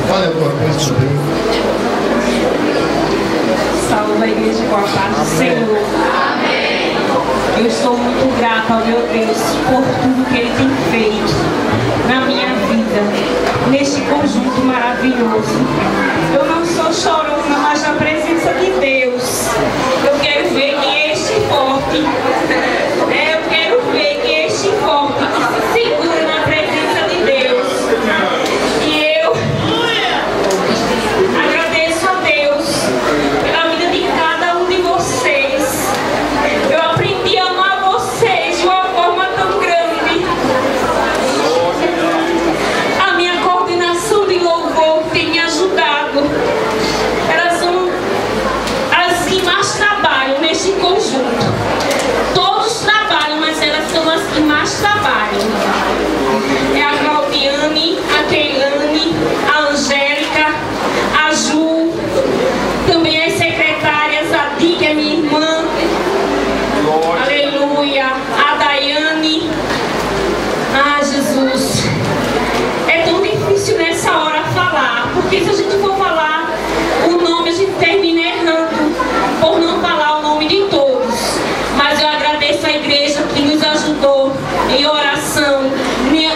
Fale alguma coisa sobre ele. Saúde a igreja com a paz do Senhor. Amém. Eu estou muito grata ao meu Deus por tudo que Ele tem feito na minha vida, neste conjunto maravilhoso. Eu não sou chorona, mas na presença de Deus. Eu quero ver que este forte, eu quero ver que este forte se segura na presença de Deus. E eu agradeço a Deus pela vida de cada um de vocês. Eu aprendi a amar vocês de uma forma tão grande. A minha coordenação de louvor tem me ajudado. Elas são as que mais trabalham neste conjunto. Todos trabalham, mas elas são as que mais trabalham. É a Claudiane, a Keilane, a Angélica, a Ju, também as secretárias, a Di, que é minha irmã, aleluia, a Daiane. Ah, Jesus, é tão difícil nessa hora falar, porque se a gente for falar o nome, a gente termina errando por não falar o nome de todos. Mas eu agradeço a igreja que nos ajudou em oração,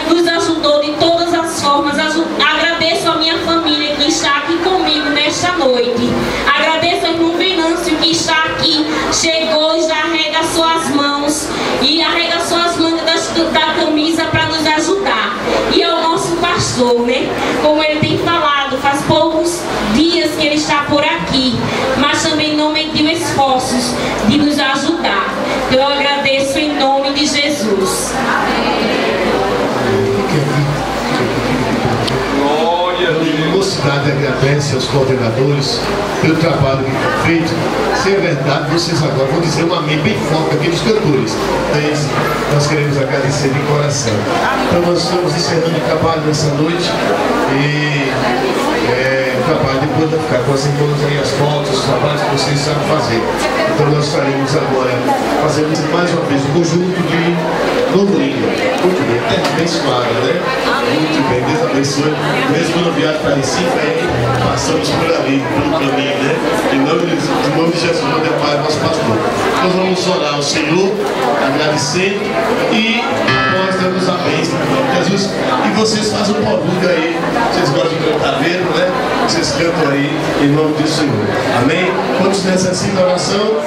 nos ajudou de todas as formas. Agradeço a minha família que está aqui comigo nesta noite. Agradeço ao irmão Venâncio que está aqui, chegou e já arregaçou as mãos e arregaçou as mangas da camisa para nos ajudar. E ao nosso pastor, né? Como ele tem falado, faz poucos dias que ele está por aqui, mas também não mediu esforços de nos ajudar. Então eu agradeço em nome de Jesus. A mocidade agradece aos coordenadores pelo trabalho que foi feito. Se é verdade, vocês agora vão dizer um amém bem forte aqui dos cantores. Mas nós queremos agradecer de coração. Então nós estamos encerrando o trabalho nessa noite e o trabalho depois vai ficar com as irmãs aí, as fotos, os trabalhos que vocês sabem fazer. Então nós estaremos agora fazendo mais uma vez um conjunto de Novo Lindo. Muito bem, até abençoada, né? Muito bem, Deus abençoe. Mesmo no viagem para Recife, aí passamos por ali, pelo caminho, né? Em nome de Jesus, meu Pai, nosso pastor. Nós vamos orar ao Senhor, agradecendo, e nós damos a bênção em nome de Jesus. E vocês fazem um barulho aí, vocês gostam de cantar mesmo, né? Vocês cantam aí em nome do Senhor. Amém? Quantos necessitam da oração?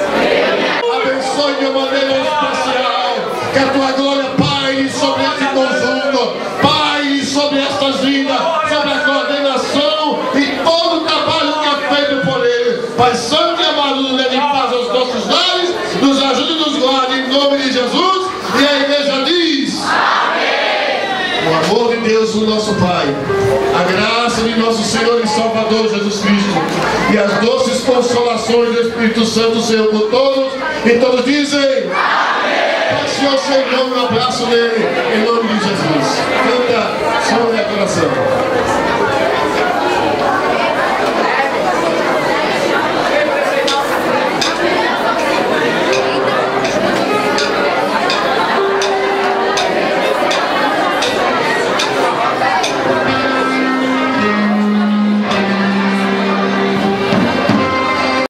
Abençoe de uma maneira especial. Que a tua glória paire sobre esse conjunto, paire sobre estas vidas, sobre a coordenação e todo o trabalho que é feito por ele. Pai Santo e amado, nos dê paz aos nossos lares, nos ajude e nos guarde em nome de Jesus. E a igreja diz: amém. O amor de Deus, o nosso Pai, a graça de nosso Senhor e Salvador Jesus Cristo e as doces consolações do Espírito Santo sejam com todos, e todos dizem amém. Passe ao Senhor, um abraço nele em nome de Jesus. Canta, Senhor, minha coração.